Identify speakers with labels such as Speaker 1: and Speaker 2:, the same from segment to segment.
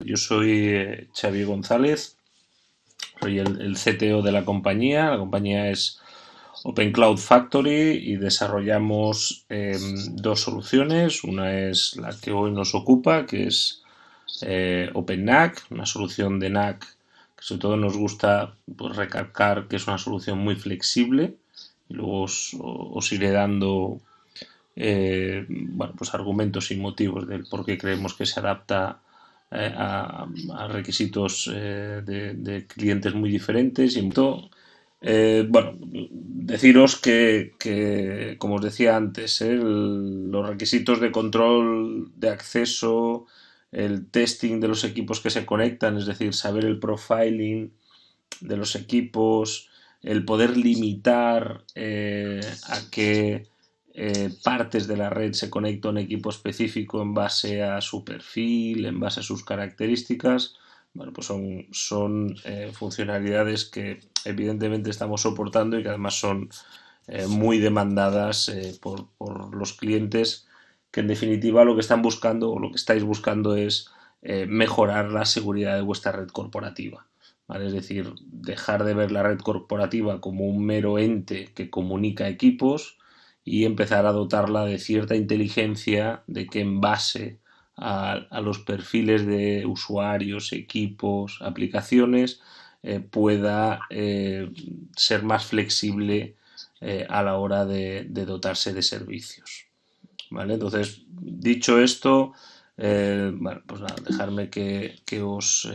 Speaker 1: Yo soy Xavi González, soy el CTO de la compañía. La compañía es Open Cloud Factory y desarrollamos dos soluciones. Una es la que hoy nos ocupa, que es OpenNAC, una solución de NAC que sobre todo nos gusta pues, recalcar que es una solución muy flexible. Y luego os iré dando bueno, pues argumentos y motivos del por qué creemos que se adapta a requisitos de clientes muy diferentes. Y bueno, deciros que, como os decía antes, los requisitos de control de acceso, el testing de los equipos que se conectan, es decir, saber el profiling de los equipos, el poder limitar a qué partes de la red se conecta un equipo específico en base a su perfil, en base a sus características. Bueno, pues son funcionalidades que evidentemente estamos soportando y que además son muy demandadas por los clientes, que en definitiva lo que están buscando o lo que estáis buscando es mejorar la seguridad de vuestra red corporativa. ¿Vale? Es decir, dejar de ver la red corporativa como un mero ente que comunica equipos y empezar a dotarla de cierta inteligencia de que en base a los perfiles de usuarios, equipos, aplicaciones, pueda ser más flexible a la hora de dotarse de servicios. ¿Vale? Entonces, dicho esto, bueno, pues nada, dejarme que os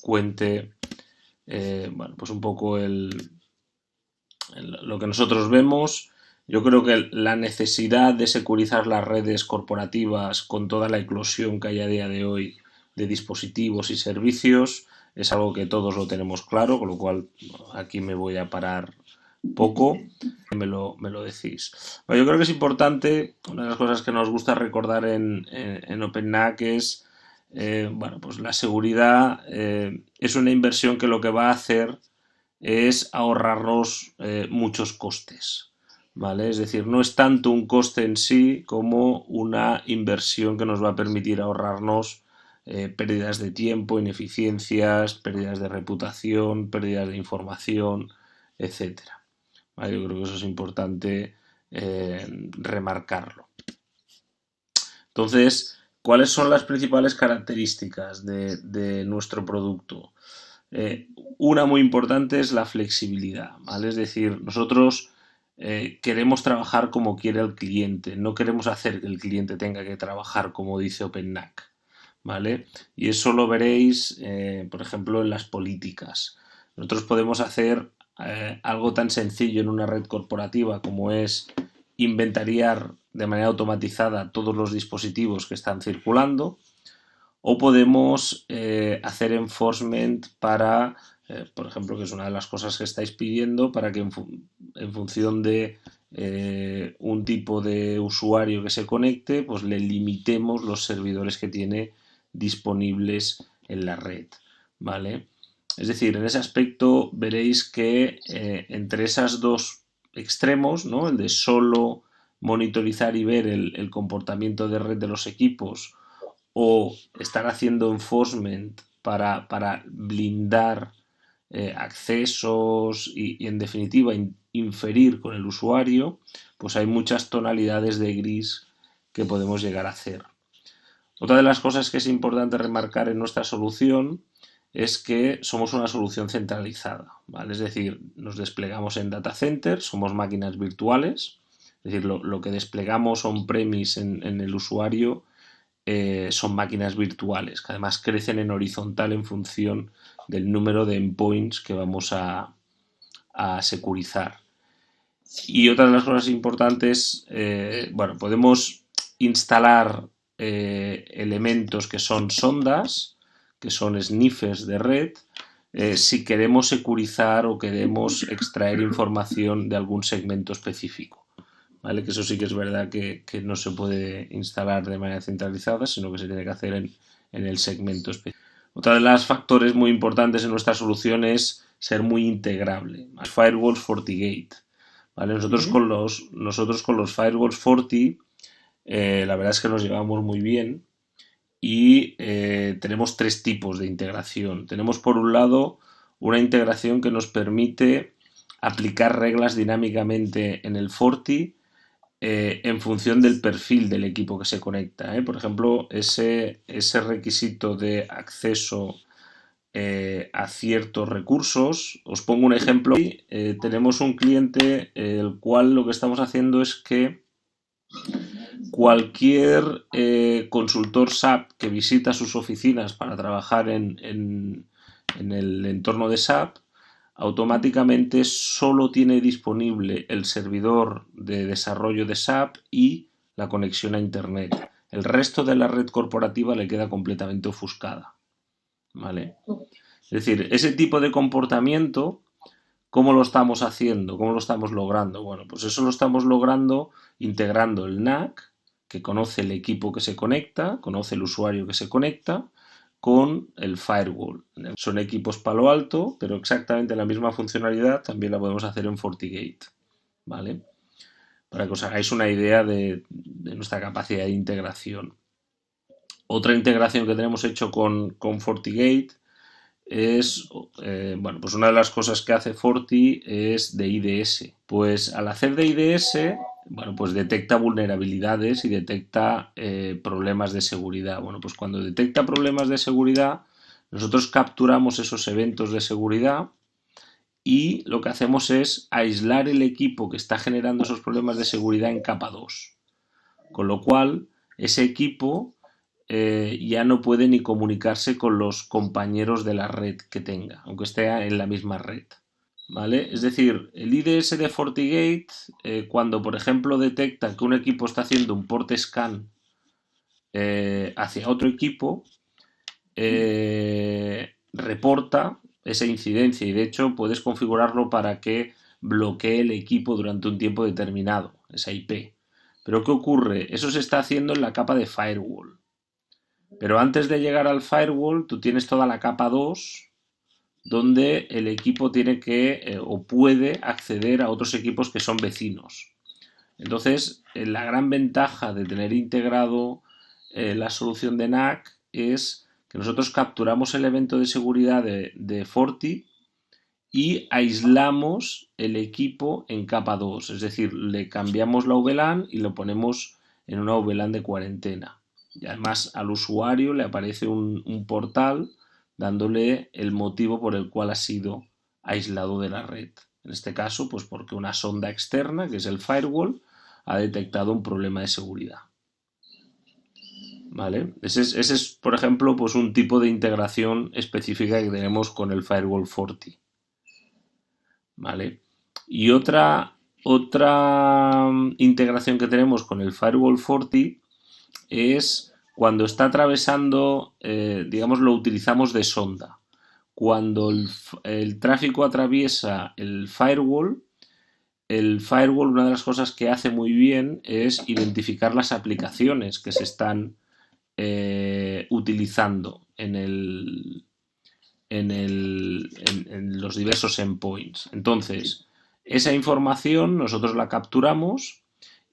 Speaker 1: cuente bueno, pues un poco lo que nosotros vemos. Yo creo que la necesidad de securizar las redes corporativas con toda la eclosión que hay a día de hoy de dispositivos y servicios es algo que todos lo tenemos claro, con lo cual aquí me voy a parar poco. Me lo decís. Bueno, yo creo que es importante, una de las cosas que nos gusta recordar en OpenNAC es bueno, pues la seguridad es una inversión que lo que va a hacer es ahorrarnos muchos costes. ¿Vale? Es decir, no es tanto un coste en sí como una inversión que nos va a permitir ahorrarnos pérdidas de tiempo, ineficiencias, pérdidas de reputación, pérdidas de información, etcétera. ¿Vale? Yo creo que eso es importante remarcarlo. Entonces, ¿cuáles son las principales características de nuestro producto? Una muy importante es la flexibilidad, ¿vale? Es decir, nosotros queremos trabajar como quiere el cliente, no queremos hacer que el cliente tenga que trabajar como dice OpenNAC, ¿vale? Y eso lo veréis, por ejemplo, en las políticas. Nosotros podemos hacer algo tan sencillo en una red corporativa como es inventariar de manera automatizada todos los dispositivos que están circulando, o podemos hacer enforcement para, por ejemplo, que es una de las cosas que estáis pidiendo, para que en función de un tipo de usuario que se conecte, pues le limitemos los servidores que tiene disponibles en la red, ¿vale? Es decir, en ese aspecto veréis que entre esas dos extremos, ¿no? El de solo monitorizar y ver el comportamiento de red de los equipos, o estar haciendo enforcement para blindar accesos y en definitiva inferir con el usuario, pues hay muchas tonalidades de gris que podemos llegar a hacer. Otra de las cosas que es importante remarcar en nuestra solución es que somos una solución centralizada, ¿vale? Es decir, nos desplegamos en data centers, somos máquinas virtuales, es decir, lo que desplegamos on-premise en el usuario son máquinas virtuales, que además crecen en horizontal en función del número de endpoints que vamos a securizar. Y otra de las cosas importantes, bueno, podemos instalar elementos que son sondas, que son sniffers de red, si queremos securizar o queremos extraer información de algún segmento específico. ¿Vale? Que eso sí que es verdad que no se puede instalar de manera centralizada, sino que se tiene que hacer en el segmento específico. Otra de las factores muy importantes en nuestra solución es ser muy integrable. Firewalls FortiGate. ¿Vale? Nosotros con los firewalls Forti, la verdad es que nos llevamos muy bien y tenemos tres tipos de integración. Tenemos por un lado una integración que nos permite aplicar reglas dinámicamente en el Forti en función del perfil del equipo que se conecta. Por ejemplo, ese requisito de acceso a ciertos recursos. Os pongo un ejemplo. Tenemos un cliente el cual lo que estamos haciendo es que cualquier consultor SAP que visita sus oficinas para trabajar en el entorno de SAP, automáticamente solo tiene disponible el servidor de desarrollo de SAP y la conexión a Internet. El resto de la red corporativa le queda completamente ofuscada. ¿Vale? Es decir, ese tipo de comportamiento, ¿cómo lo estamos haciendo? ¿Cómo lo estamos logrando? Bueno, pues eso lo estamos logrando integrando el NAC, que conoce el equipo que se conecta, conoce el usuario que se conecta, con el firewall. Son equipos Palo Alto, pero exactamente la misma funcionalidad también la podemos hacer en FortiGate. ¿Vale? Para que os hagáis una idea de nuestra capacidad de integración. Otra integración que tenemos hecho con FortiGate es, bueno, pues una de las cosas que hace Forti es de IDS. Pues al hacer de IDS, bueno, pues detecta vulnerabilidades y detecta problemas de seguridad. Bueno, pues cuando detecta problemas de seguridad, nosotros capturamos esos eventos de seguridad y lo que hacemos es aislar el equipo que está generando esos problemas de seguridad en capa 2. Con lo cual, ese equipo ya no puede ni comunicarse con los compañeros de la red que tenga, aunque esté en la misma red. ¿Vale? Es decir, el IDS de FortiGate, cuando por ejemplo detecta que un equipo está haciendo un port scan hacia otro equipo, reporta esa incidencia y de hecho puedes configurarlo para que bloquee el equipo durante un tiempo determinado, esa IP. Pero ¿qué ocurre? Eso se está haciendo en la capa de firewall. Pero antes de llegar al firewall, tú tienes toda la capa 2, donde el equipo tiene que o puede acceder a otros equipos que son vecinos. Entonces, la gran ventaja de tener integrado la solución de NAC es que nosotros capturamos el evento de seguridad de Forti y aislamos el equipo en capa 2, es decir, le cambiamos la VLAN y lo ponemos en una VLAN de cuarentena. Y además al usuario le aparece un portal dándole el motivo por el cual ha sido aislado de la red. En este caso, pues porque una sonda externa, que es el firewall, ha detectado un problema de seguridad. ¿Vale? Ese es, por ejemplo, pues un tipo de integración específica que tenemos con el firewall Forti. ¿Vale? Y otra integración que tenemos con el firewall Forti es cuando está atravesando, digamos, lo utilizamos de sonda. Cuando el tráfico atraviesa el firewall, una de las cosas que hace muy bien es identificar las aplicaciones que se están utilizando en los diversos endpoints. Entonces, esa información nosotros la capturamos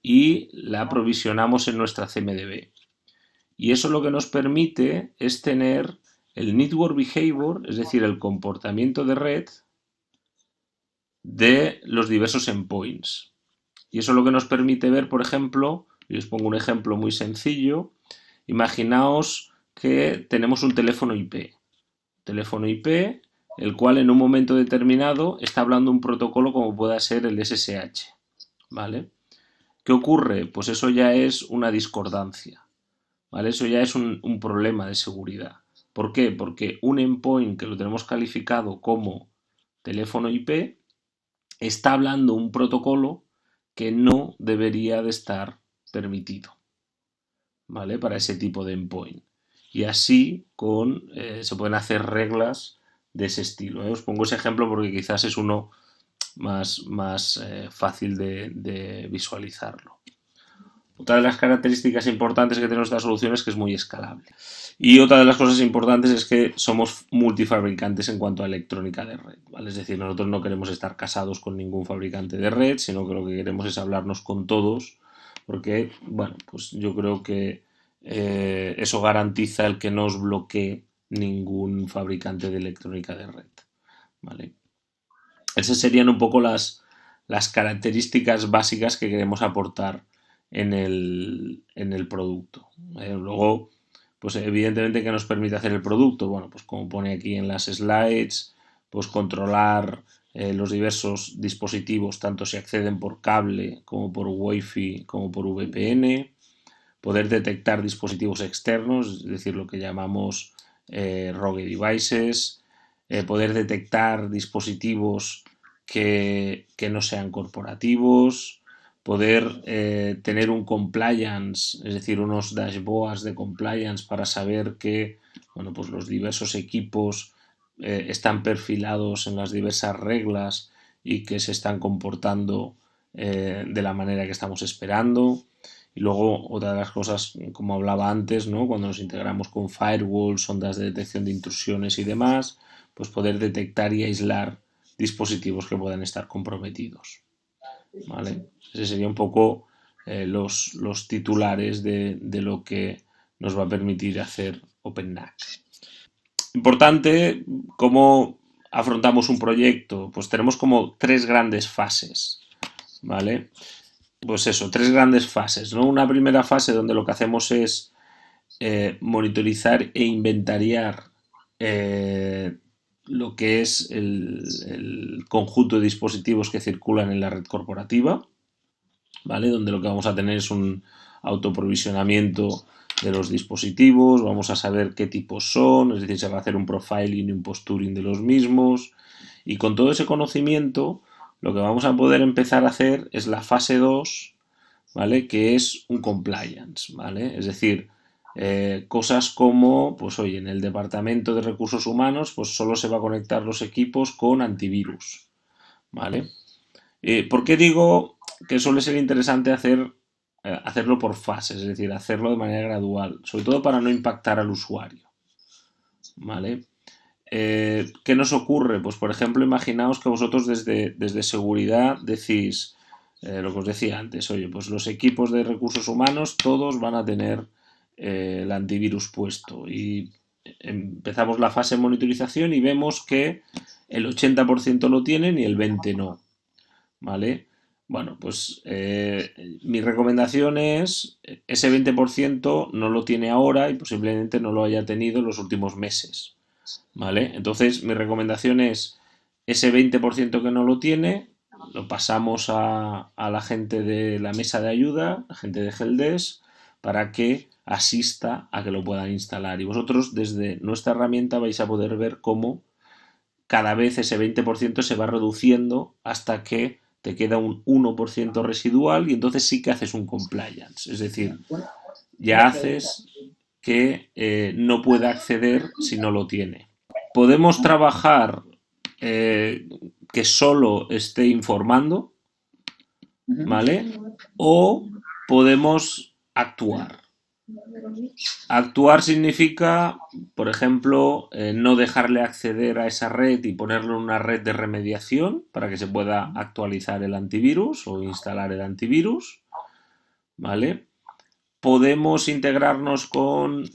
Speaker 1: y la aprovisionamos en nuestra CMDB. Y eso lo que nos permite es tener el network behavior, es decir, el comportamiento de red de los diversos endpoints. Y eso lo que nos permite ver, por ejemplo, y os pongo un ejemplo muy sencillo, imaginaos que tenemos un teléfono IP. Teléfono IP, el cual en un momento determinado está hablando un protocolo como pueda ser el SSH. ¿Vale? ¿Qué ocurre? Pues eso ya es una discordancia. ¿Vale? Eso ya es un problema de seguridad. ¿Por qué? Porque un endpoint que lo tenemos calificado como teléfono IP está hablando un protocolo que no debería de estar permitido, ¿vale? Para ese tipo de endpoint. Y así se pueden hacer reglas de ese estilo. Os pongo ese ejemplo porque quizás es uno más fácil de visualizarlo. Otra de las características importantes que tiene esta solución es que es muy escalable. Y otra de las cosas importantes es que somos multifabricantes en cuanto a electrónica de red, ¿vale? Es decir, nosotros no queremos estar casados con ningún fabricante de red, sino que lo que queremos es hablarnos con todos, porque, bueno, pues yo creo que Eso garantiza el que no os bloquee ningún fabricante de electrónica de red. ¿Vale? Esas serían un poco las características básicas que queremos aportar en el producto. Luego, pues evidentemente que nos permite hacer el producto, bueno, pues como pone aquí en las slides, pues controlar los diversos dispositivos, tanto si acceden por cable como por Wi-Fi como por VPN, poder detectar dispositivos externos, es decir, lo que llamamos rogue devices, poder detectar dispositivos que no sean corporativos, poder tener un compliance, es decir, unos dashboards de compliance para saber que bueno, pues los diversos equipos están perfilados en las diversas reglas y que se están comportando de la manera que estamos esperando. Y luego, otra de las cosas, como hablaba antes, ¿no? Cuando nos integramos con firewalls, ondas de detección de intrusiones y demás, pues poder detectar y aislar dispositivos que puedan estar comprometidos. ¿Vale? Ese sería un poco los titulares de lo que nos va a permitir hacer OpenNAC. Importante, ¿cómo afrontamos un proyecto? Pues tenemos como tres grandes fases. ¿Vale? Pues eso, tres grandes fases, ¿no? Una primera fase donde lo que hacemos es monitorizar e inventariar lo que es el conjunto de dispositivos que circulan en la red corporativa, ¿vale? Donde lo que vamos a tener es un autoprovisionamiento de los dispositivos, vamos a saber qué tipos son, es decir, se va a hacer un profiling y un posturing de los mismos, y con todo ese conocimiento lo que vamos a poder empezar a hacer es la fase 2, ¿vale? Que es un compliance, ¿vale? Es decir, cosas como, pues oye, en el departamento de recursos humanos, pues solo se va a conectar los equipos con antivirus, ¿vale? ¿Por qué digo que suele ser interesante hacerlo por fases, es decir, hacerlo de manera gradual, sobre todo para no impactar al usuario, ¿vale? ¿Qué nos ocurre? Pues por ejemplo, imaginaos que vosotros desde seguridad decís, lo que os decía antes, oye, pues los equipos de recursos humanos todos van a tener el antivirus puesto y empezamos la fase de monitorización y vemos que el 80% lo tienen y el 20% no, ¿vale? Bueno, pues mi recomendación es ese 20% no lo tiene ahora y posiblemente no lo haya tenido en los últimos meses, ¿vale? Entonces mi recomendación es ese 20% que no lo tiene, lo pasamos a la gente de la mesa de ayuda, la gente de Helpdesk, para que asista a que lo puedan instalar. Y vosotros desde nuestra herramienta vais a poder ver cómo cada vez ese 20% se va reduciendo hasta que te queda un 1% residual y entonces sí que haces un compliance. Es decir, ya haces que no pueda acceder si no lo tiene. Podemos trabajar que solo esté informando, ¿vale? O podemos actuar. Actuar significa, por ejemplo, no dejarle acceder a esa red y ponerlo en una red de remediación para que se pueda actualizar el antivirus o instalar el antivirus, ¿vale? Podemos integrarnos con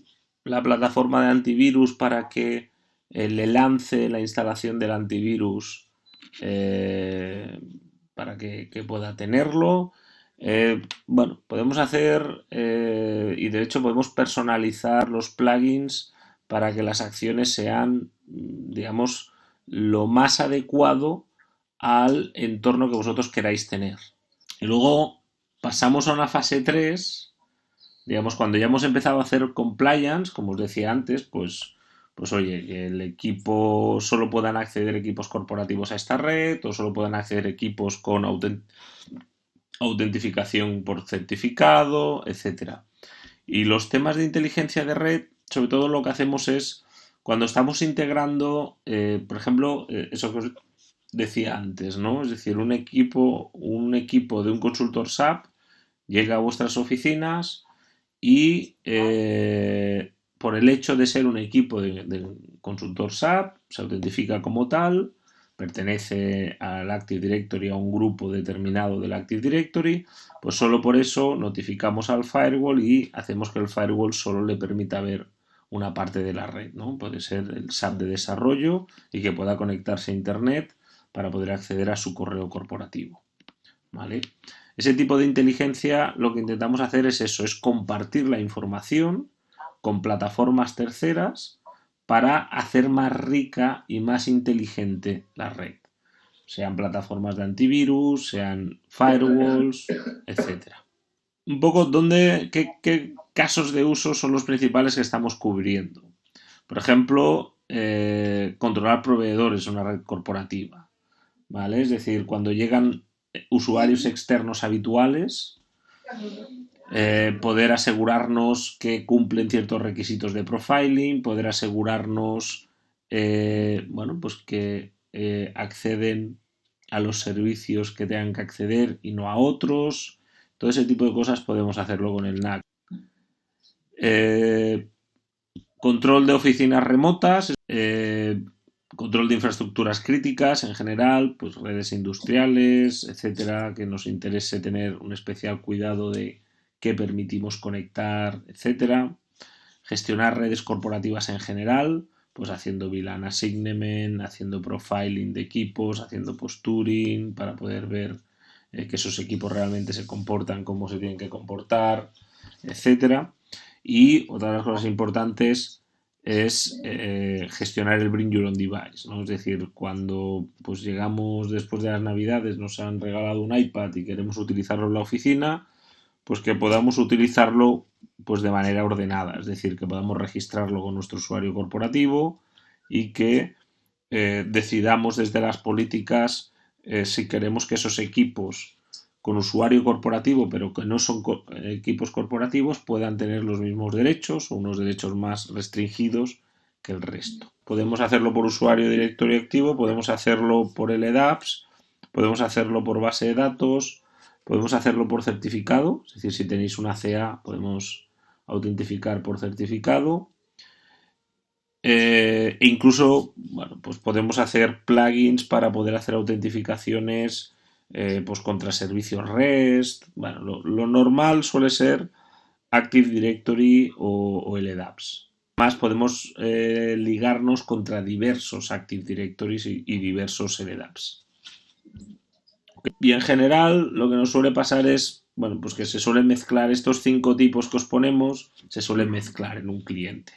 Speaker 1: la plataforma de antivirus para que le lance la instalación del antivirus para que pueda tenerlo. Bueno, podemos hacer y de hecho podemos personalizar los plugins para que las acciones sean, digamos, lo más adecuado al entorno que vosotros queráis tener. Y luego pasamos a una fase 3, digamos, cuando ya hemos empezado a hacer compliance, como os decía antes, pues oye, que el equipo solo puedan acceder equipos corporativos a esta red o solo puedan acceder equipos con autentificación por certificado, etcétera. Y los temas de inteligencia de red, sobre todo lo que hacemos es cuando estamos integrando, por ejemplo, eso que os decía antes, ¿no? Es decir, un equipo de un consultor SAP llega a vuestras oficinas y por el hecho de ser un equipo de consultor SAP, se autentifica como tal, pertenece al Active Directory, a un grupo determinado del Active Directory, pues solo por eso notificamos al firewall y hacemos que el firewall solo le permita ver una parte de la red, ¿no? Puede ser el SAP de desarrollo y que pueda conectarse a Internet para poder acceder a su correo corporativo, ¿vale? Ese tipo de inteligencia lo que intentamos hacer es eso, es compartir la información con plataformas terceras para hacer más rica y más inteligente la red. Sean plataformas de antivirus, sean firewalls, etcétera. Un poco qué casos de uso son los principales que estamos cubriendo. Por ejemplo, controlar proveedores en una red corporativa, ¿vale? Es decir, cuando llegan usuarios externos habituales, poder asegurarnos que cumplen ciertos requisitos de profiling, poder asegurarnos bueno, pues que acceden a los servicios que tengan que acceder y no a otros. Todo ese tipo de cosas podemos hacerlo con el NAC. Control de oficinas remotas, control de infraestructuras críticas en general, pues redes industriales, etcétera, que nos interese tener un especial cuidado de qué permitimos conectar, etcétera. Gestionar redes corporativas en general, pues haciendo VLAN assignment, haciendo profiling de equipos, haciendo posturing para poder ver que esos equipos realmente se comportan como se tienen que comportar, etcétera. Y otra de las cosas importantes es gestionar el Bring Your Own Device, ¿no? Es decir, cuando pues llegamos después de las Navidades, nos han regalado un iPad y queremos utilizarlo en la oficina, pues que podamos utilizarlo pues de manera ordenada, es decir, que podamos registrarlo con nuestro usuario corporativo y que decidamos desde las políticas si queremos que esos equipos con usuario corporativo, pero que no son equipos corporativos, puedan tener los mismos derechos o unos derechos más restringidos que el resto. Podemos hacerlo por usuario directorio activo, podemos hacerlo por LDAPS, podemos hacerlo por base de datos, podemos hacerlo por certificado, es decir, si tenéis una CA podemos autentificar por certificado. E incluso, bueno, pues podemos hacer plugins para poder hacer autentificaciones pues contra servicios REST. Bueno, lo normal suele ser Active Directory o LDAPS. Más podemos ligarnos contra diversos Active Directories y diversos LDAPS. Y en general lo que nos suele pasar es, bueno, pues que se suelen mezclar estos 5 tipos que os ponemos, se suelen mezclar en un cliente.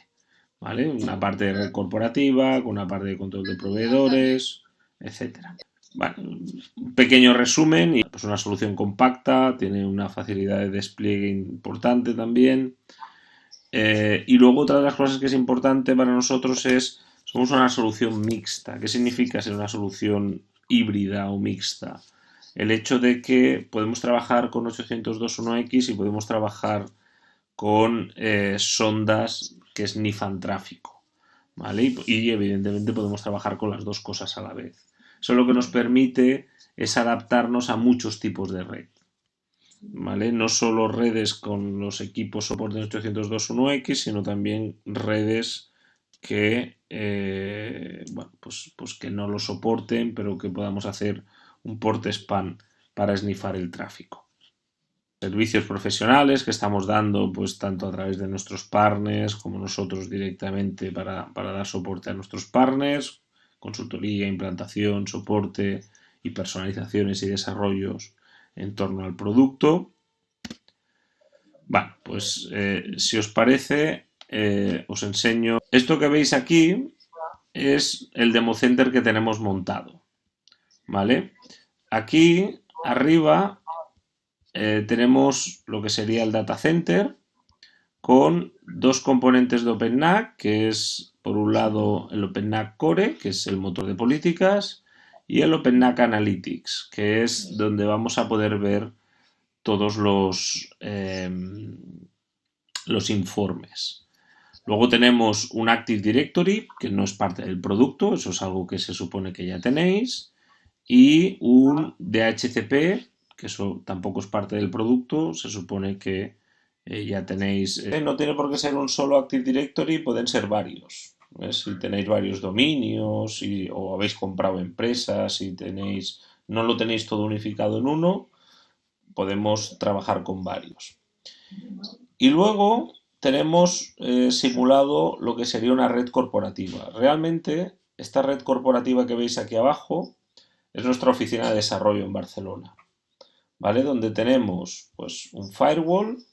Speaker 1: ¿Vale? Una parte de red corporativa, con una parte de control de proveedores, etcétera. Bueno, un pequeño resumen, y pues una solución compacta, tiene una facilidad de despliegue importante también. Y luego otra de las cosas que es importante para nosotros es, somos una solución mixta. ¿Qué significa ser una solución híbrida o mixta? El hecho de que podemos trabajar con 802.1x y podemos trabajar con sondas que snifan tráfico, ¿vale? Y evidentemente podemos trabajar con las dos cosas a la vez. Eso lo que nos permite es adaptarnos a muchos tipos de red, ¿vale? No solo redes con los equipos soporte 802.1x, sino también redes que, bueno, pues que no lo soporten, pero que podamos hacer un port span para snifar el tráfico. Servicios profesionales que estamos dando pues tanto a través de nuestros partners como nosotros directamente para dar soporte a nuestros partners, consultoría, implantación, soporte y personalizaciones y desarrollos en torno al producto. Bueno, pues si os parece os enseño. Esto que veis aquí es el demo center que tenemos montado, ¿vale? Aquí arriba tenemos lo que sería el data center con dos componentes de OpenNAC, que es por un lado el OpenNAC Core, que es el motor de políticas, y el OpenNAC Analytics, que es donde vamos a poder ver todos los informes. Luego tenemos un Active Directory, que no es parte del producto, eso es algo que se supone que ya tenéis, y un DHCP, que eso tampoco es parte del producto, se supone que ya tenéis. No tiene por qué ser un solo Active Directory, pueden ser varios, Si tenéis varios dominios o habéis comprado empresas y no lo tenéis todo unificado en uno, podemos trabajar con varios. Y luego tenemos simulado lo que sería una red corporativa. Realmente, esta red corporativa que veis aquí abajo es nuestra oficina de desarrollo en Barcelona, ¿vale? Donde tenemos pues un firewall.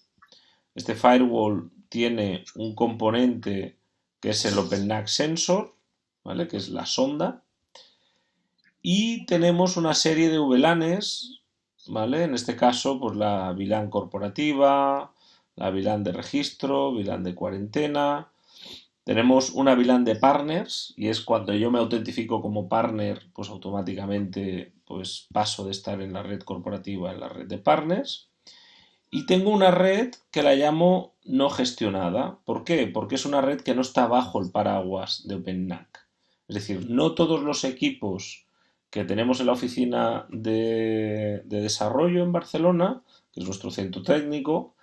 Speaker 1: Este firewall tiene un componente que es el OpenNAC Sensor, ¿vale? Que es la sonda. Y tenemos una serie de VLANs, ¿vale? En este caso, pues la VLAN corporativa, la VLAN de registro, VLAN de cuarentena. Tenemos una VLAN de partners y es cuando yo me autentifico como partner, pues automáticamente pues paso de estar en la red corporativa en la red de partners. Y tengo una red que la llamo no gestionada. ¿Por qué? Porque es una red que no está bajo el paraguas de OpenNAC. Es decir, no todos los equipos que tenemos en la oficina de desarrollo en Barcelona, que es nuestro centro técnico,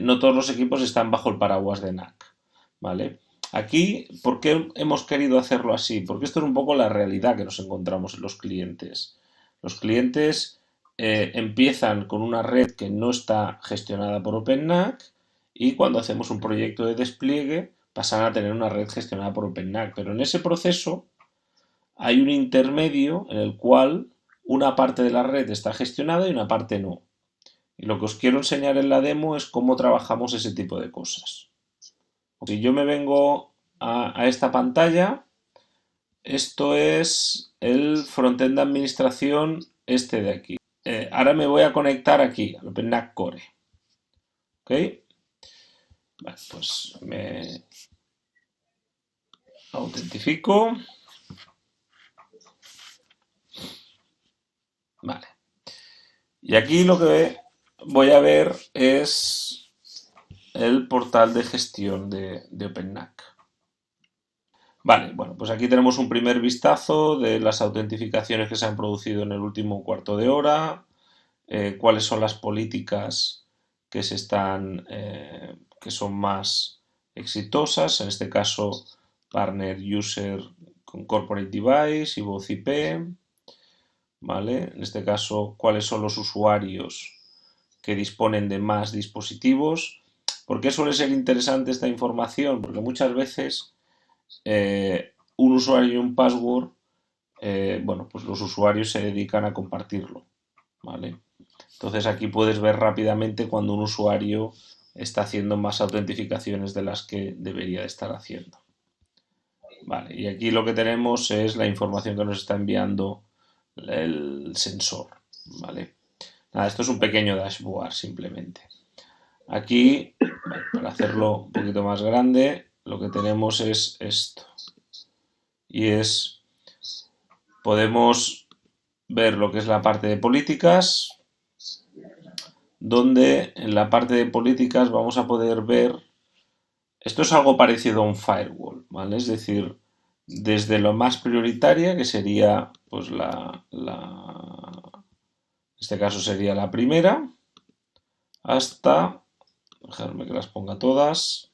Speaker 1: no todos los equipos están bajo el paraguas de NAC. ¿Vale? Aquí, ¿por qué hemos querido hacerlo así? Porque esto es un poco la realidad que nos encontramos en los clientes. Los clientes empiezan con una red que no está gestionada por OpenNAC y cuando hacemos un proyecto de despliegue pasan a tener una red gestionada por OpenNAC. Pero en ese proceso hay un intermedio en el cual una parte de la red está gestionada y una parte no. Y lo que os quiero enseñar en la demo es cómo trabajamos ese tipo de cosas. Si yo me vengo a esta pantalla, esto es el frontend de administración este de aquí. Ahora me voy a conectar aquí, al OpenNAC Core. ¿Ok? Vale, pues me autentifico. Vale. Y aquí lo que voy a ver es el portal de gestión de OpenNAC. Vale, bueno, pues aquí tenemos un primer vistazo de las autentificaciones que se han producido en el último cuarto de hora, cuáles son las políticas que que son más exitosas, en este caso Partner User con Corporate Device y Voz IP, ¿vale? En este caso, cuáles son los usuarios que disponen de más dispositivos. ¿Por qué suele ser interesante esta información? Porque muchas veces un usuario y un password, bueno, pues los usuarios se dedican a compartirlo, ¿vale? Entonces aquí puedes ver rápidamente cuando un usuario está haciendo más autentificaciones de las que debería de estar haciendo. Vale, y aquí lo que tenemos es la información que nos está enviando el sensor, ¿vale? Nada, esto es un pequeño dashboard simplemente. Aquí, vale, para hacerlo un poquito más grande, lo que tenemos es esto. Y podemos ver lo que es la parte de políticas, donde en la parte de políticas vamos a poder ver, esto es algo parecido a un firewall, ¿vale? Es decir, desde lo más prioritaria, que sería, pues en este caso sería la primera, hasta, dejarme que las ponga todas,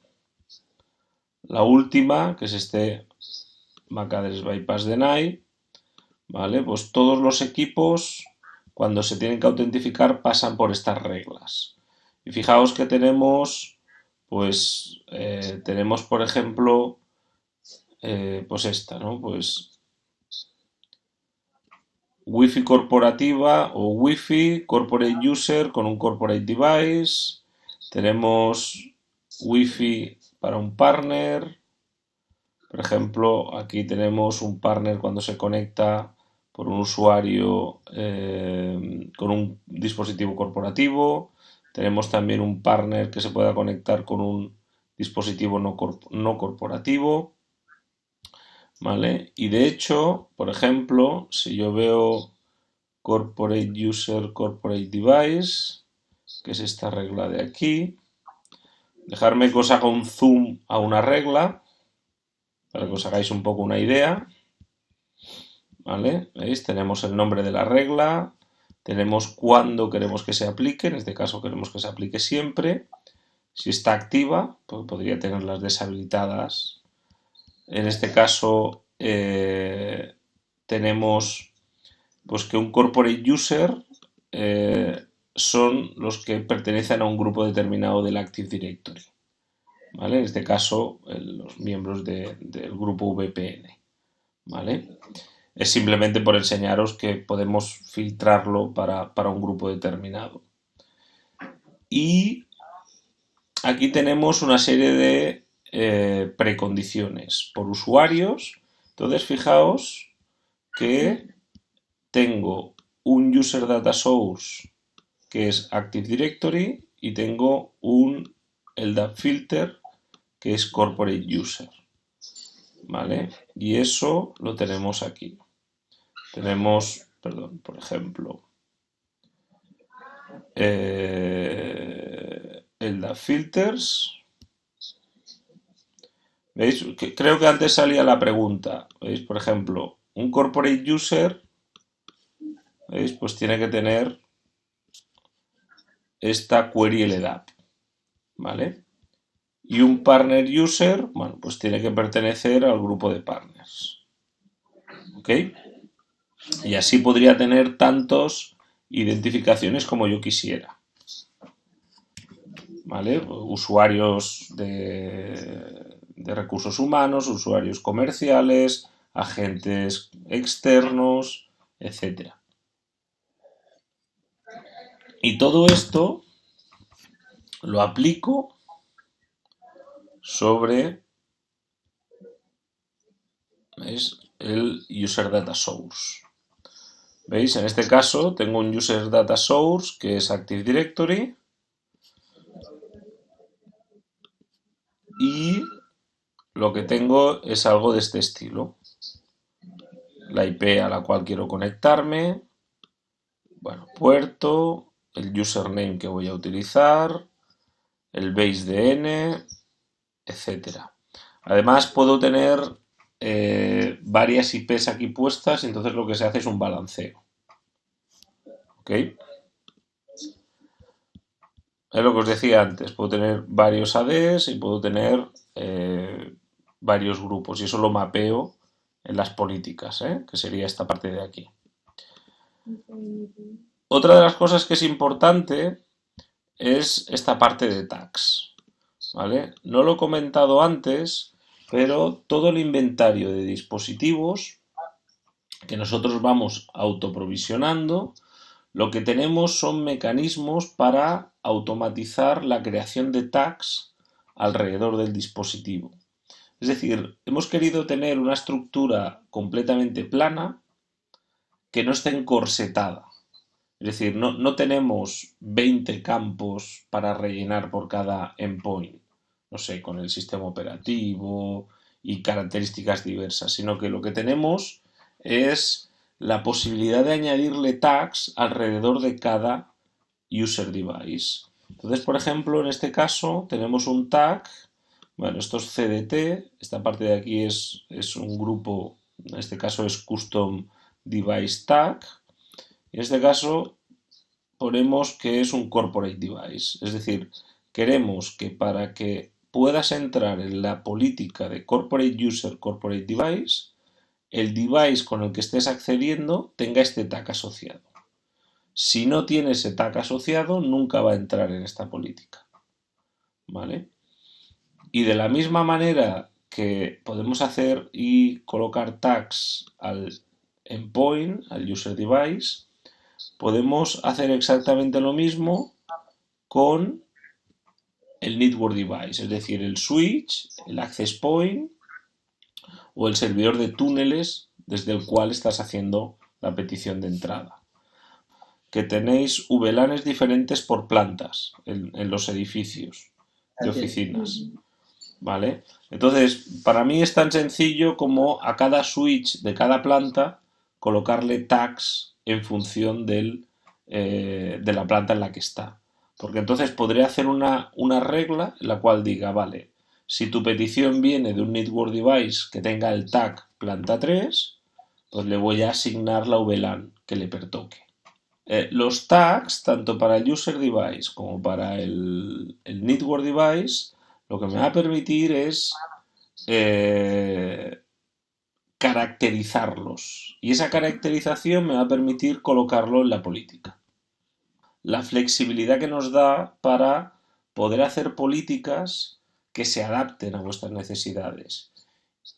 Speaker 1: la última, que es este MAC Address Bypass Deny, ¿vale? Pues todos los equipos, cuando se tienen que autentificar, pasan por estas reglas. Y fijaos que tenemos, pues, tenemos, por ejemplo, pues esta, ¿no? Pues Wi-Fi corporativa o Wi-Fi Corporate User con un Corporate Device. Tenemos Wi-Fi para un partner. Por ejemplo, aquí tenemos un partner cuando se conecta por un usuario con un dispositivo corporativo. Tenemos también un partner que se pueda conectar con un dispositivo no corporativo. ¿Vale? Y de hecho, por ejemplo, si yo veo Corporate User, Corporate Device, que es esta regla de aquí, dejarme que os haga un zoom a una regla, para que os hagáis un poco una idea. ¿Vale? ¿Veis? Tenemos el nombre de la regla, tenemos cuándo queremos que se aplique, en este caso queremos que se aplique siempre. Si está activa, pues podría tenerlas deshabilitadas En este caso tenemos pues que un corporate user son los que pertenecen a un grupo determinado del Active Directory. ¿Vale? En este caso, los miembros del grupo VPN. ¿Vale? Es simplemente por enseñaros que podemos filtrarlo para un grupo determinado. Y aquí tenemos una serie de precondiciones por usuarios. Entonces, fijaos que tengo un user data source que es Active Directory y tengo un LDAP filter que es Corporate User. ¿Vale? Y eso lo tenemos aquí. Tenemos, perdón, por ejemplo, LDAP filters. ¿Veis? Creo que antes salía la pregunta. ¿Veis? Por ejemplo, un corporate user, ¿veis? Pues tiene que tener esta query LDAP, ¿vale? Y un partner user, bueno, pues tiene que pertenecer al grupo de partners. ¿Ok? Y así podría tener tantos identificaciones como yo quisiera. ¿Vale? Usuarios de recursos humanos, usuarios comerciales, agentes externos, etcétera. Y todo esto lo aplico sobre, ¿veis? El user data source. ¿Veis? En este caso tengo un user data source que es Active Directory y lo que tengo es algo de este estilo. La IP a la cual quiero conectarme, bueno, puerto, el username que voy a utilizar, el base DN, etcétera. Además puedo tener varias IPs aquí puestas y entonces lo que se hace es un balanceo. ¿Ok? Es lo que os decía antes, puedo tener varios ADs y puedo tener varios grupos y eso lo mapeo en las políticas, que sería esta parte de aquí. Otra de las cosas que es importante es esta parte de tags, ¿vale? No lo he comentado antes, pero todo el inventario de dispositivos que nosotros vamos autoprovisionando, lo que tenemos son mecanismos para automatizar la creación de tags alrededor del dispositivo. Es decir, hemos querido tener una estructura completamente plana que no esté encorsetada. Es decir, no tenemos 20 campos para rellenar por cada endpoint, no sé, con el sistema operativo y características diversas, sino que lo que tenemos es la posibilidad de añadirle tags alrededor de cada user device. Entonces, por ejemplo, en este caso tenemos un tag, bueno, esto es CDT, esta parte de aquí es un grupo, en este caso es Custom Device Tag, en este caso ponemos que es un corporate device, es decir, queremos que para que puedas entrar en la política de corporate user, corporate device, el device con el que estés accediendo tenga este tag asociado. Si no tiene ese tag asociado, nunca va a entrar en esta política. ¿Vale? Y de la misma manera que podemos hacer y colocar tags al endpoint, al user device, podemos hacer exactamente lo mismo con el network device, es decir, el switch, el access point o el servidor de túneles desde el cual estás haciendo la petición de entrada. Que tenéis VLANs diferentes por plantas en los edificios de oficinas. ¿Vale? Entonces, para mí es tan sencillo como a cada switch de cada planta colocarle tags en función de la planta en la que está. Porque entonces podré hacer una regla en la cual diga, vale, si tu petición viene de un network device que tenga el tag planta 3, pues le voy a asignar la VLAN que le pertoque. Los tags, tanto para el user device como para el network device, lo que me va a permitir es eh, caracterizarlos. Y esa caracterización me va a permitir colocarlo en la política. La flexibilidad que nos da para poder hacer políticas que se adapten a vuestras necesidades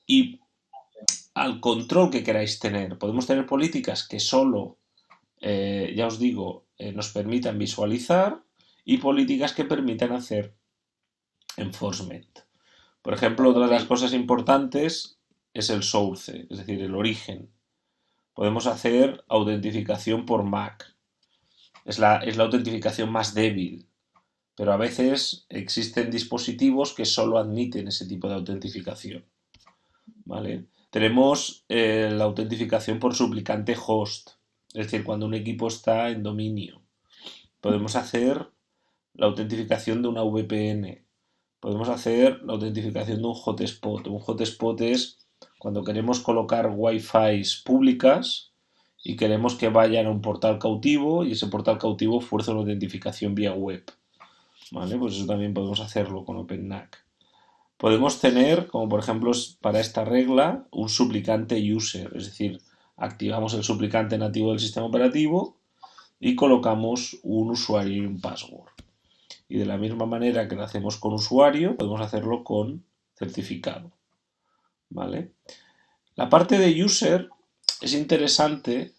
Speaker 1: y al control que queráis tener. Podemos tener políticas que solo, ya os digo, nos permitan visualizar y políticas que permitan hacer enforcement. Por ejemplo, otra de las cosas importantes es el source, es decir, el origen. Podemos hacer autentificación por MAC. Es la autentificación más débil, pero a veces existen dispositivos que solo admiten ese tipo de autentificación. ¿Vale? Tenemos la autentificación por suplicante host, es decir, cuando un equipo está en dominio. Podemos hacer la autentificación de una VPN. Podemos hacer la autentificación de un hotspot. Un hotspot es cuando queremos colocar Wi-Fi públicas y queremos que vayan a un portal cautivo y ese portal cautivo fuerza una autentificación vía web. ¿Vale? Pues eso también podemos hacerlo con OpenNAC. Podemos tener, como por ejemplo para esta regla, un suplicante user, es decir, activamos el suplicante nativo del sistema operativo y colocamos un usuario y un password. Y de la misma manera que lo hacemos con usuario, podemos hacerlo con certificado. ¿Vale? La parte de user es interesante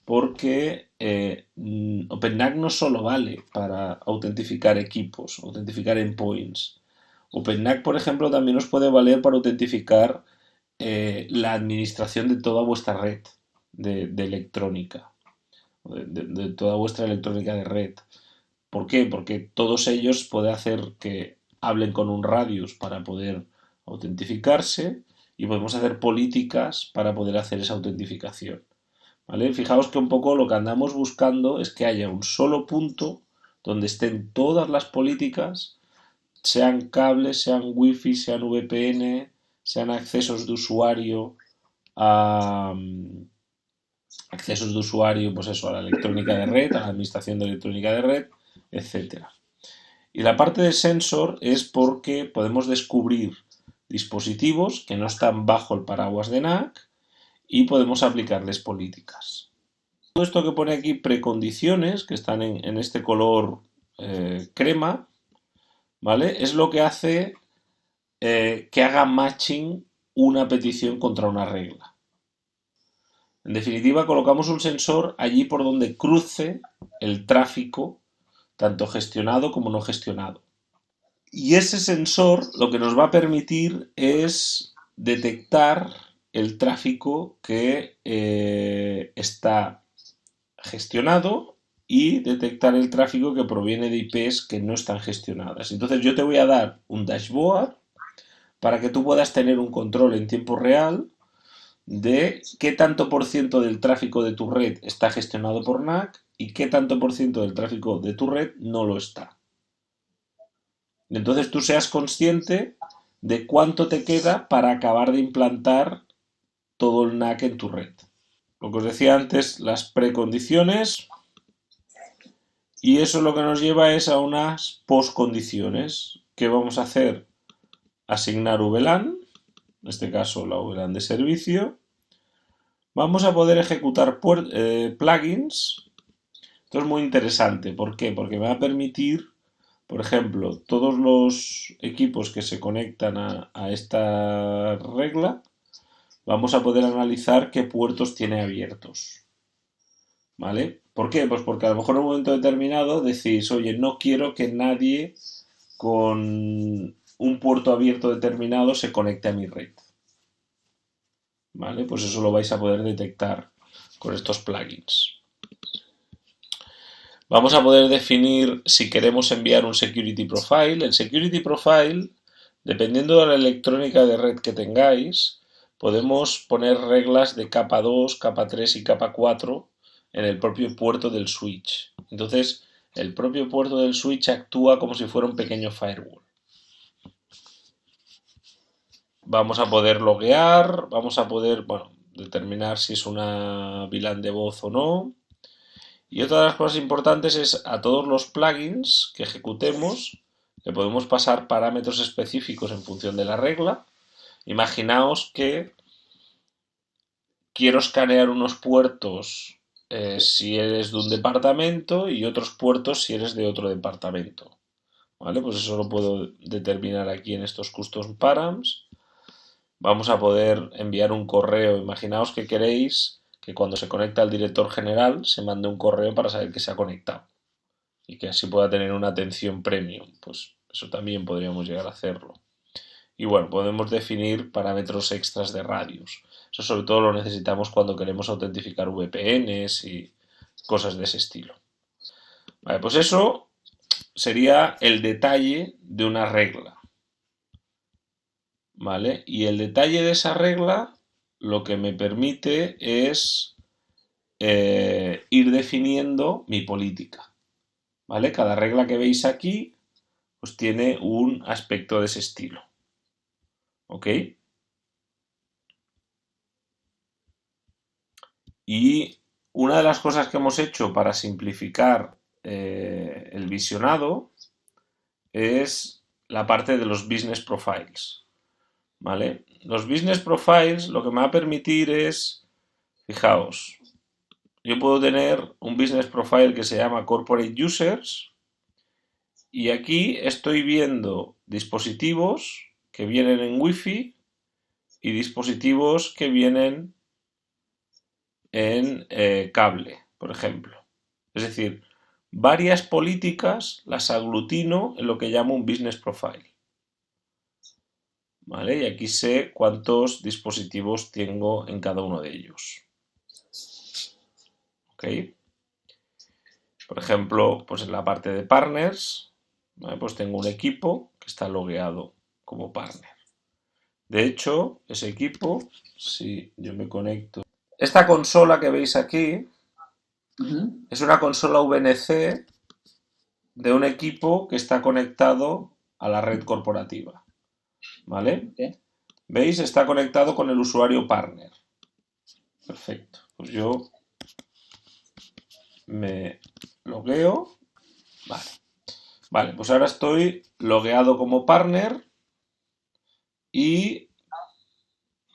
Speaker 1: porque OpenNAC no solo vale para autentificar equipos, autentificar endpoints. OpenNAC, por ejemplo, también nos puede valer para autentificar la administración de toda vuestra red de electrónica, de toda vuestra electrónica de red. ¿Por qué? Porque todos ellos pueden hacer que hablen con un radius para poder autentificarse y podemos hacer políticas para poder hacer esa autentificación. ¿Vale? Fijaos que un poco lo que andamos buscando es que haya un solo punto donde estén todas las políticas, sean cables, sean wifi, sean VPN, sean accesos de usuario a accesos de usuario, pues eso, a la electrónica de red, a la administración de electrónica de red, etcétera. Y la parte de sensor es porque podemos descubrir dispositivos que no están bajo el paraguas de NAC y podemos aplicarles políticas. Todo esto que pone aquí precondiciones, que están en este color crema, ¿vale? Es lo que hace que haga matching una petición contra una regla. En definitiva, colocamos un sensor allí por donde cruce el tráfico, tanto gestionado como no gestionado. Y ese sensor lo que nos va a permitir es detectar el tráfico que está gestionado y detectar el tráfico que proviene de IPs que no están gestionadas. Entonces yo te voy a dar un dashboard para que tú puedas tener un control en tiempo real de qué tanto por ciento del tráfico de tu red está gestionado por NAC y qué tanto por ciento del tráfico de tu red no lo está. Entonces tú seas consciente de cuánto te queda para acabar de implantar todo el NAC en tu red. Lo que os decía antes, las precondiciones, y eso lo que nos lleva es a unas postcondiciones. ¿Qué vamos a hacer? Asignar VLAN, en este caso la VLAN de servicio. Vamos a poder ejecutar plugins. Esto es muy interesante. ¿Por qué? Porque me va a permitir, por ejemplo, todos los equipos que se conectan a esta regla, vamos a poder analizar qué puertos tiene abiertos. ¿Vale? ¿Por qué? Pues porque a lo mejor en un momento determinado decís, oye, no quiero que nadie con un puerto abierto determinado se conecte a mi red. ¿Vale? Pues eso lo vais a poder detectar con estos plugins. Vamos a poder definir si queremos enviar un security profile. El security profile, dependiendo de la electrónica de red que tengáis, podemos poner reglas de capa 2, capa 3 y capa 4 en el propio puerto del switch. Entonces, el propio puerto del switch actúa como si fuera un pequeño firewall. Vamos a poder loguear, vamos a poder, bueno, determinar si es una VLAN de voz o no. Y otra de las cosas importantes es a todos los plugins que ejecutemos le podemos pasar parámetros específicos en función de la regla Imaginaos que quiero escanear unos puertos si eres de un departamento y otros puertos si eres de otro departamento. ¿Vale? Pues eso lo puedo determinar aquí en estos custom params. Vamos a poder enviar un correo. Imaginaos que queréis que cuando se conecta el director general se mande un correo para saber que se ha conectado y que así pueda tener una atención premium. Pues eso también podríamos llegar a hacerlo. Y bueno, podemos definir parámetros extras de radios. Eso sobre todo lo necesitamos cuando queremos autentificar VPNs y cosas de ese estilo. Vale, pues eso sería el detalle de una regla. ¿Vale? Y el detalle de esa regla lo que me permite es ir definiendo mi política. ¿Vale? Cada regla que veis aquí pues tiene un aspecto de ese estilo. ¿Ok? Y una de las cosas que hemos hecho para simplificar el visionado es la parte de los business profiles. ¿Vale? Los business profiles lo que me va a permitir es, fijaos, yo puedo tener un business profile que se llama Corporate Users y aquí estoy viendo dispositivos que vienen en Wi-Fi y dispositivos que vienen en cable, por ejemplo. Es decir, varias políticas las aglutino en lo que llamo un business profile. ¿Vale? Y aquí sé cuántos dispositivos tengo en cada uno de ellos. ¿Ok? Por ejemplo, pues en la parte de partners, ¿vale? Pues tengo un equipo que está logueado como partner. De hecho, ese equipo, si yo me conecto... Esta consola que veis aquí es una consola VNC de un equipo que está conectado a la red corporativa. ¿Vale? ¿Veis? Está conectado con el usuario partner. Perfecto. Pues yo me logueo. Vale. Vale, pues ahora estoy logueado como partner y,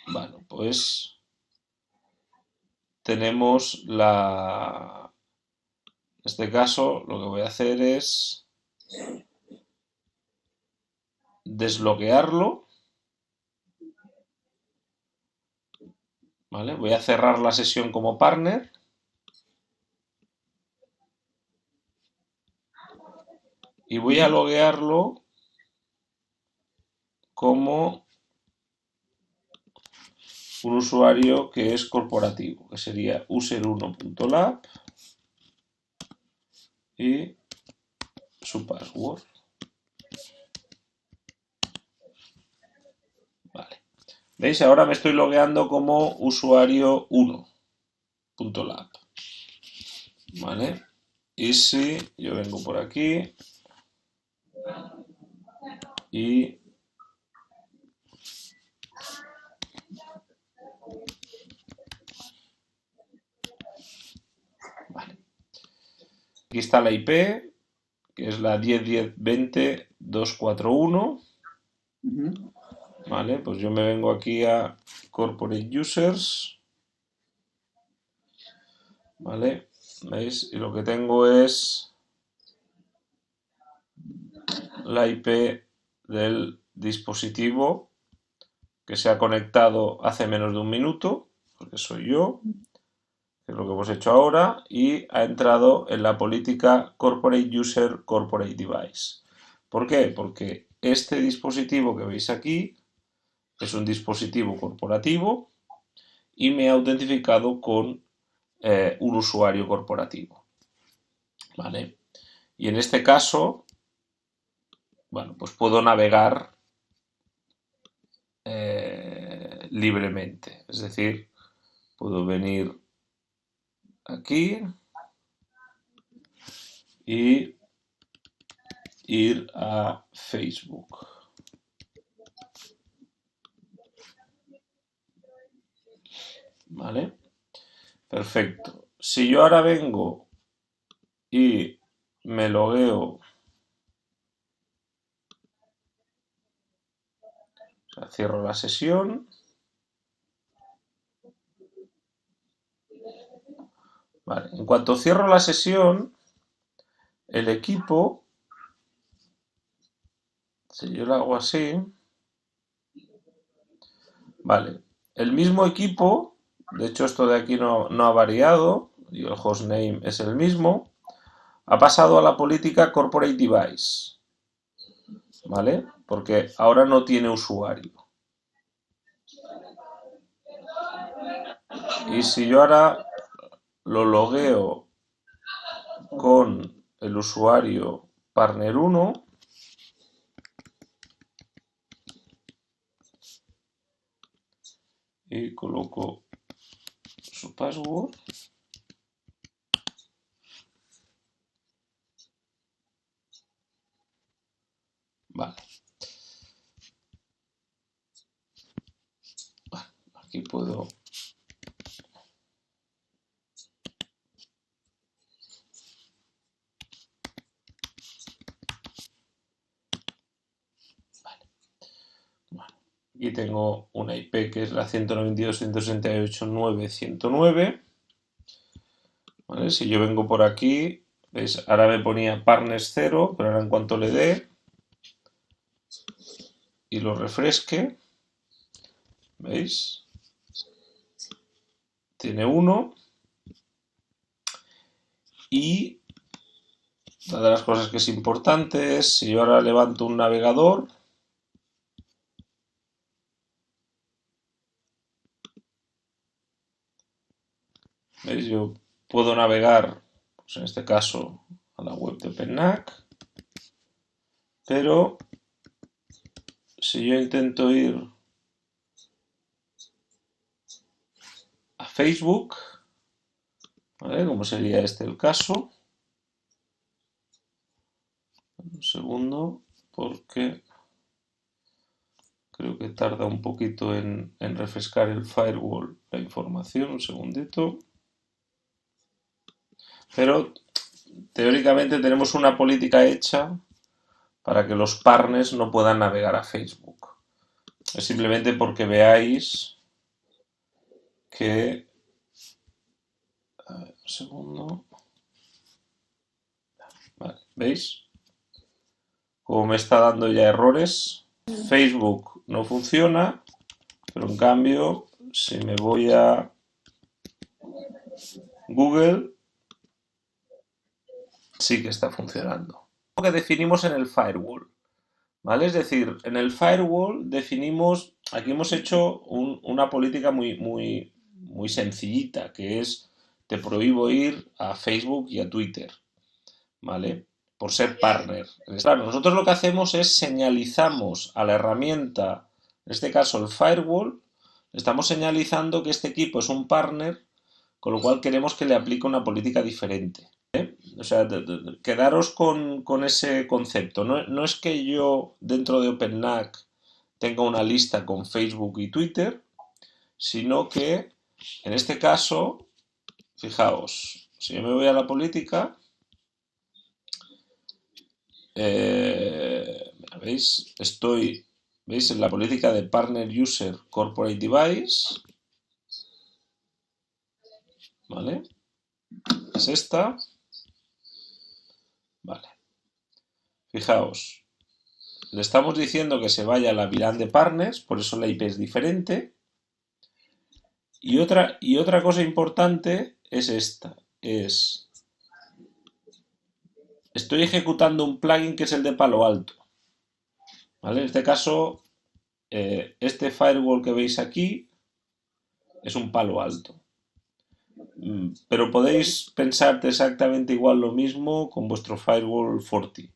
Speaker 1: bueno, pues tenemos la... En este caso lo que voy a hacer es desloguearlo. ¿Vale? Voy a cerrar la sesión como partner. Y voy a loguearlo como un usuario que es corporativo, que sería user1.lab y su password. Vale. ¿Veis? Ahora me estoy logueando como usuario 1.lab. ¿Vale? Y si yo vengo por aquí y vale. Aquí está la IP, que es la 10.10.20.241. Vale, pues yo me vengo aquí a Corporate Users. ¿Vale? ¿Veis? Y lo que tengo es la IP del dispositivo que se ha conectado hace menos de un minuto, porque soy yo, que es lo que hemos hecho ahora, y ha entrado en la política Corporate User Corporate Device. ¿Por qué? Porque este dispositivo que veis aquí es un dispositivo corporativo y me ha autentificado con un usuario corporativo. ¿Vale? Y en este caso, bueno, pues puedo navegar libremente. Es decir, puedo venir aquí y ir a Facebook. ¿Vale? Perfecto. Si yo ahora vengo y me logueo, Cierro la sesión. Vale. En cuanto cierro la sesión, el equipo, si yo lo hago así, vale, el mismo equipo, de hecho esto de aquí no ha variado, y el hostname es el mismo, ha pasado a la política Corporate Device, ¿vale? Porque ahora no tiene usuario. Y si yo ahora lo logueo con el usuario partner1 y coloco su password, vale. Aquí puedo aquí tengo una IP que es la 192.168.9.109. ¿Vale? Si yo vengo por aquí, ¿veis? Ahora me ponía partners 0, pero ahora en cuanto le dé y lo refresque, ¿veis? Tiene 1 y una de las cosas que es importante es, si yo ahora levanto un navegador, ¿veis? Yo puedo navegar, pues en este caso, a la web de OpenNAC, pero si yo intento ir a Facebook, ¿vale? Como sería este el caso, un segundo, porque creo que tarda un poquito en refrescar el firewall la información, un segundito. Pero teóricamente tenemos una política hecha para que los partners no puedan navegar a Facebook. Es simplemente porque veáis que... A ver, un segundo. Vale, ¿veis? Como me está dando ya errores. Facebook no funciona, pero en cambio, si me voy a Google, sí que está funcionando. Lo que definimos en el firewall, ¿vale? Es decir, en el firewall definimos, aquí hemos hecho una política muy sencillita, que es te prohíbo ir a Facebook y a Twitter, ¿vale? Por ser partner. Claro, nosotros lo que hacemos es señalizamos a la herramienta, en este caso el firewall, le estamos señalizando que este equipo es un partner, con lo cual queremos que le aplique una política diferente. O sea, quedaros con ese concepto. No es que yo dentro de OpenNAC tenga una lista con Facebook y Twitter, sino que en este caso, fijaos, si yo me voy a la política, ¿veis? ¿Veis? En la política de Partner User Corporate Device, ¿vale? Es esta, vale. Fijaos, le estamos diciendo que se vaya a la VLAN de partners, por eso la IP es diferente. Y otra cosa importante es esta, estoy ejecutando un plugin que es el de Palo Alto, ¿vale? En este caso, este firewall que veis aquí es un Palo Alto. Pero podéis pensar exactamente igual lo mismo con vuestro firewall Forti.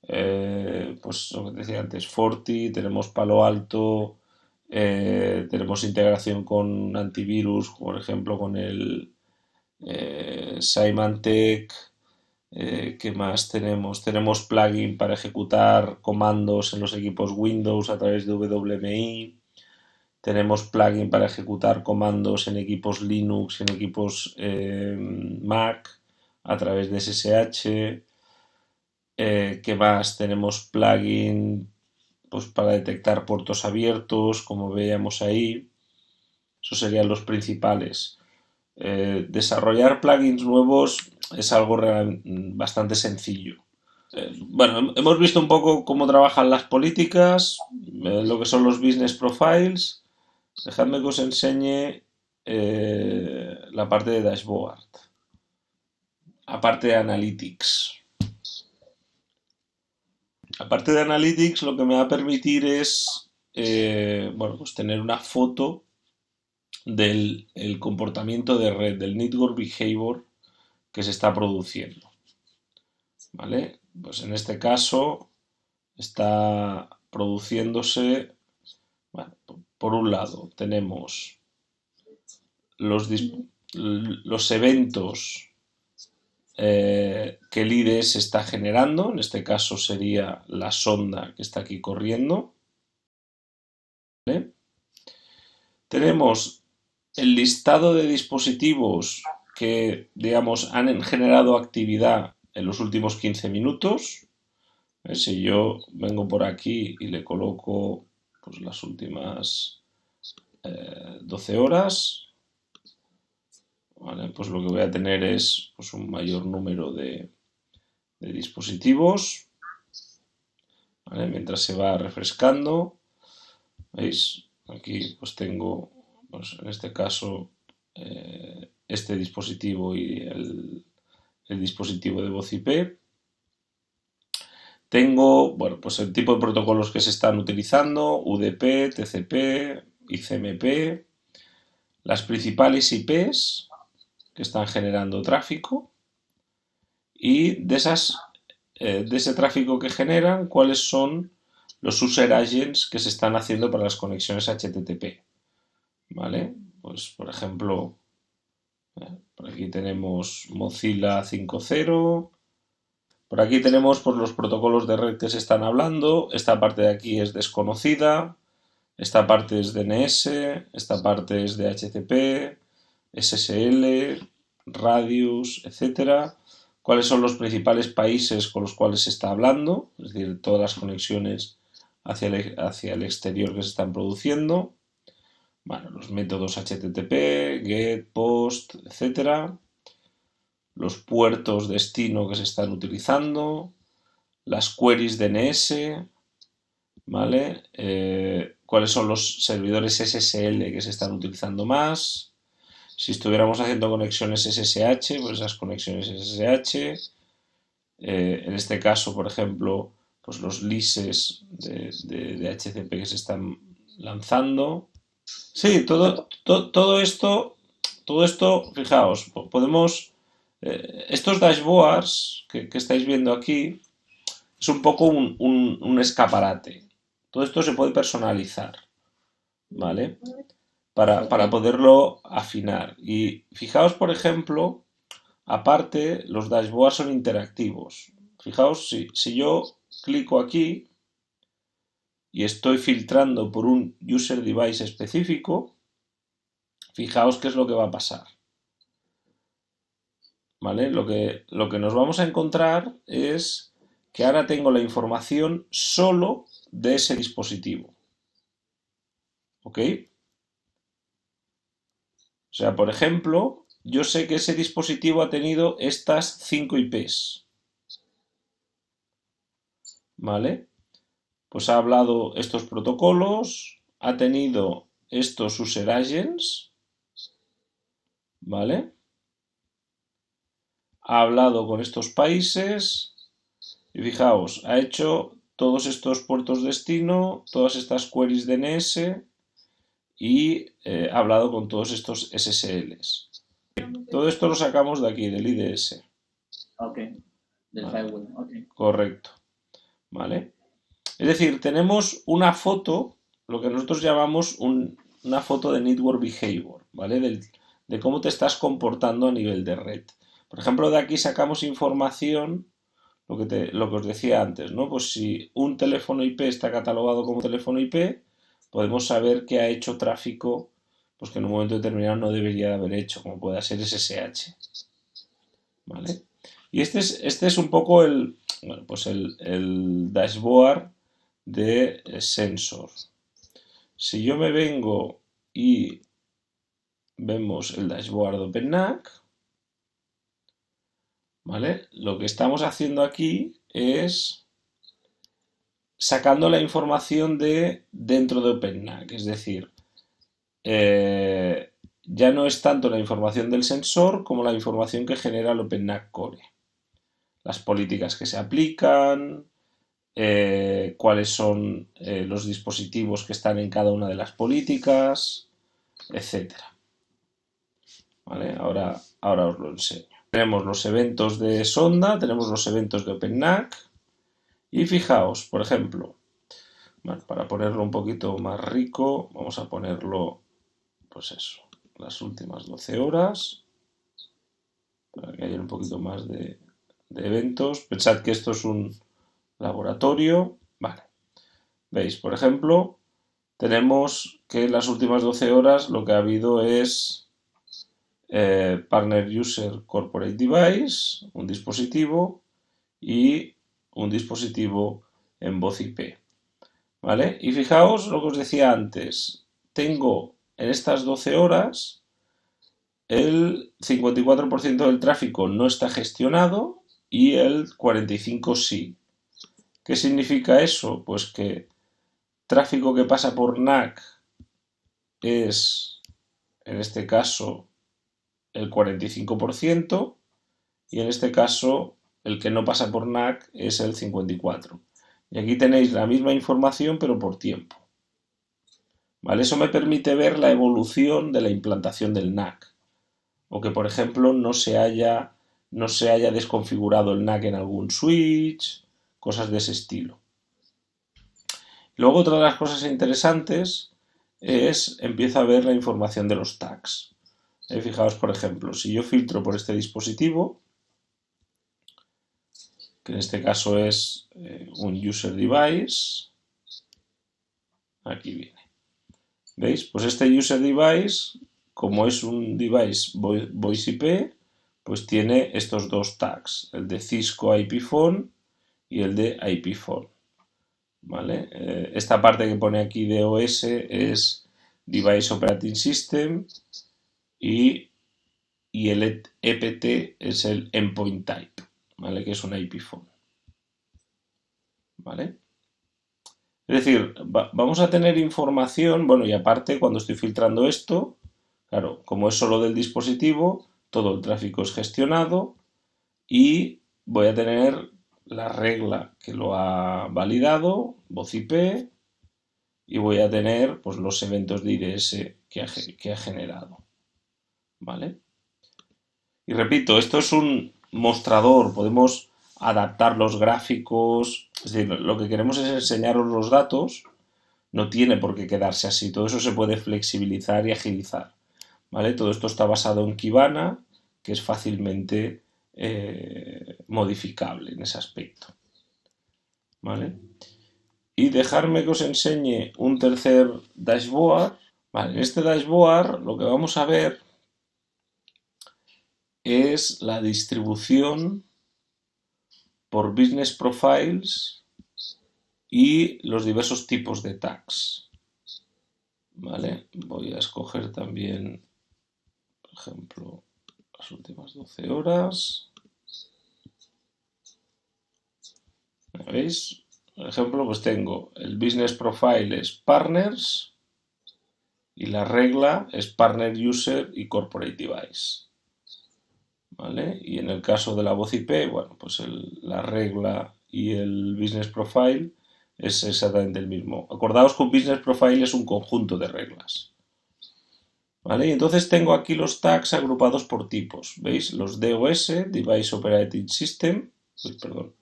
Speaker 1: Pues lo que decía antes, Forti, tenemos Palo Alto, tenemos integración con antivirus, por ejemplo, con el Symantec. ¿Qué más tenemos? Tenemos plugin para ejecutar comandos en los equipos Windows a través de WMI. Tenemos plugin para ejecutar comandos en equipos Linux, en equipos Mac a través de SSH. ¿Qué más? Tenemos plugin pues para detectar puertos abiertos, como veíamos ahí. Esos serían los principales. Desarrollar plugins nuevos es algo bastante sencillo. Bueno, hemos visto un poco cómo trabajan las políticas, lo que son los business profiles. Dejadme que os enseñe la parte de dashboard, aparte de analytics. Aparte de analytics, lo que me va a permitir es bueno, pues tener una foto del el comportamiento de red, del network behavior que se está produciendo. ¿Vale? Pues en este caso está produciéndose, bueno, por un lado tenemos los eventos que el IDS está generando, en este caso sería la sonda que está aquí corriendo. ¿Vale? Tenemos el listado de dispositivos que, digamos, han generado actividad en los últimos 15 minutos. Si yo vengo por aquí y le coloco pues, las últimas 12 horas, ¿vale? Pues lo que voy a tener es pues, un mayor número de dispositivos, ¿vale? Mientras se va refrescando. ¿Veis? Aquí pues tengo, pues, en este caso, este dispositivo y el dispositivo de voz IP. Tengo, bueno, pues el tipo de protocolos que se están utilizando, UDP, TCP, ICMP, las principales IPs que están generando tráfico y de ese tráfico que generan, cuáles son los user agents que se están haciendo para las conexiones HTTP. ¿Vale? Pues por ejemplo, por aquí tenemos Mozilla 5.0. Por aquí tenemos pues, los protocolos de red que se están hablando. Esta parte de aquí es desconocida. Esta parte es DNS. Esta parte es DHCP, SSL, Radius, etc. ¿Cuáles son los principales países con los cuales se está hablando? Es decir, todas las conexiones hacia el exterior que se están produciendo. Bueno, los métodos HTTP, GET, POST, etc. Los puertos destino que se están utilizando, las queries DNS, ¿vale? Cuáles son los servidores SSL que se están utilizando más. Si estuviéramos haciendo conexiones SSH, pues esas conexiones SSH. En este caso, por ejemplo, pues los leases de HCP que se están lanzando. Sí, todo esto, fijaos, podemos, estos dashboards que estáis viendo aquí, es un poco un escaparate. Todo esto se puede personalizar, ¿vale? Para poderlo afinar. Y fijaos, por ejemplo, aparte, los dashboards son interactivos. Fijaos, si yo clico aquí y estoy filtrando por un user device específico, fijaos qué es lo que va a pasar. ¿Vale? Lo que nos vamos a encontrar es que ahora tengo la información solo de ese dispositivo. ¿Ok? O sea, por ejemplo, yo sé que ese dispositivo ha tenido estas 5 IPs. ¿Vale? Pues ha hablado estos protocolos, ha tenido estos user agents, ¿vale? Ha hablado con estos países y fijaos, ha hecho todos estos puertos destino, todas estas queries DNS y ha hablado con todos estos SSLs. Todo esto lo sacamos de aquí, del IDS.
Speaker 2: Ok, del firewall, ok.
Speaker 1: Correcto. ¿Vale? Es decir, tenemos una foto, lo que nosotros llamamos una foto de network behavior, ¿vale? De cómo te estás comportando a nivel de red. Por ejemplo, de aquí sacamos información, lo que os decía antes, ¿no? Pues si un teléfono IP está catalogado como teléfono IP, podemos saber que ha hecho tráfico, pues que en un momento determinado no debería de haber hecho, como puede ser SSH. ¿Vale? Y este es un poco bueno, pues el dashboard de sensor. Si yo me vengo y vemos el dashboard de OpenNAC, ¿vale? Lo que estamos haciendo aquí es sacando la información de dentro de OpenNAC, es decir, ya no es tanto la información del sensor como la información que genera el OpenNAC Core. Las políticas que se aplican, cuáles son los dispositivos que están en cada una de las políticas, etc. ¿Vale? Ahora os lo enseño. Tenemos los eventos de Sonda, tenemos los eventos de OpenNAC y fijaos, por ejemplo, bueno, para ponerlo un poquito más rico, vamos a ponerlo, pues eso, las últimas 12 horas, para que haya un poquito más de eventos. Pensad que esto es un laboratorio, vale. Veis, por ejemplo, tenemos que en las últimas 12 horas lo que ha habido es Partner User Corporate Device, un dispositivo, y un dispositivo en voz IP. ¿Vale? Y fijaos lo que os decía antes. Tengo en estas 12 horas el 54% del tráfico no está gestionado y el 45% sí. ¿Qué significa eso? Pues que tráfico que pasa por NAC es, en este caso, el 45% y en este caso el que no pasa por NAC es el 54%. Y aquí tenéis la misma información pero por tiempo. ¿Vale? Eso me permite ver la evolución de la implantación del NAC. O que, por ejemplo, no se haya desconfigurado el NAC en algún switch, cosas de ese estilo. Luego, otra de las cosas interesantes es empiezo a ver la información de los tags. Fijaos, por ejemplo, si yo filtro por este dispositivo, que en este caso es un user device, aquí viene. ¿Veis? Pues este user device, como es un device voice IP, pues tiene estos dos tags, el de Cisco IP Phone y el de IP Phone. ¿Vale? Esta parte que pone aquí de OS es Device Operating System y el EPT es el Endpoint Type, ¿vale? Que es un IP Phone. ¿Vale? Es decir, vamos a tener información, bueno, y aparte cuando estoy filtrando esto, claro, como es solo del dispositivo, todo el tráfico es gestionado y voy a tener la regla que lo ha validado, voz IP, y voy a tener pues, los eventos de IDS que ha generado. ¿Vale? Y repito, esto es un mostrador, podemos adaptar los gráficos, es decir, lo que queremos es enseñaros los datos, no tiene por qué quedarse así, todo eso se puede flexibilizar y agilizar. ¿Vale? Todo esto está basado en Kibana, que es fácilmente modificable en ese aspecto. ¿Vale? Y dejarme que os enseñe un tercer dashboard. Vale, en este dashboard lo que vamos a ver es la distribución por business profiles y los diversos tipos de tags. ¿Vale? Voy a escoger también, por ejemplo, las últimas 12 horas. ¿Veis? Por ejemplo, pues tengo el business profile es partners y la regla es partner user y corporate device. ¿Vale? Y en el caso de la voz IP, bueno, pues la regla y el business profile es exactamente el mismo. Acordaos que un business profile es un conjunto de reglas. ¿Vale? Y entonces tengo aquí los tags agrupados por tipos. ¿Veis? Los DOS, Device Operating System, perdón,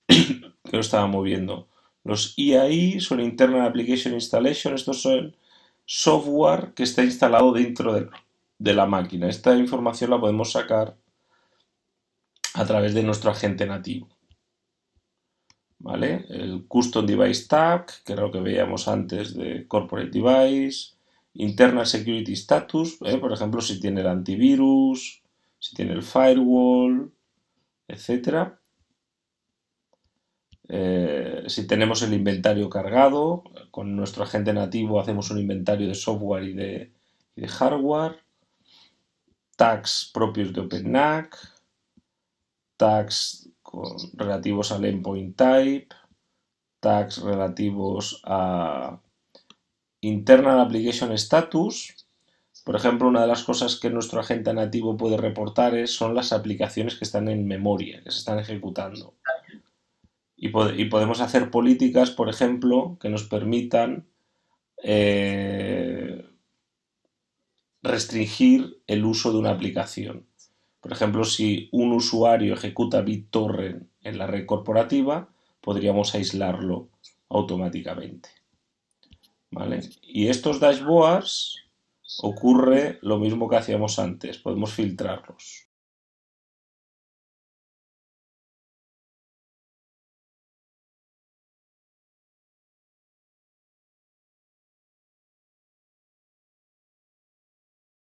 Speaker 1: que lo estaba moviendo. Los IAI son Internal Application Installation, estos son software que está instalado dentro de la máquina. Esta información la podemos sacar a través de nuestro agente nativo. ¿Vale? El Custom Device Tag, que era lo que veíamos antes de Corporate Device, Internal Security Status, por ejemplo, si tiene el antivirus, si tiene el firewall, etc. Si tenemos el inventario cargado, con nuestro agente nativo hacemos un inventario de software y de hardware, tags propios de OpenNAC, tags relativos al endpoint type, tags relativos a internal application status. Por ejemplo, una de las cosas que nuestro agente nativo puede reportar son las aplicaciones que están en memoria, que se están ejecutando. Y podemos hacer políticas, por ejemplo, que nos permitan restringir el uso de una aplicación. Por ejemplo, si un usuario ejecuta BitTorrent en la red corporativa, podríamos aislarlo automáticamente. ¿Vale? Y estos dashboards ocurre lo mismo que hacíamos antes, podemos filtrarlos.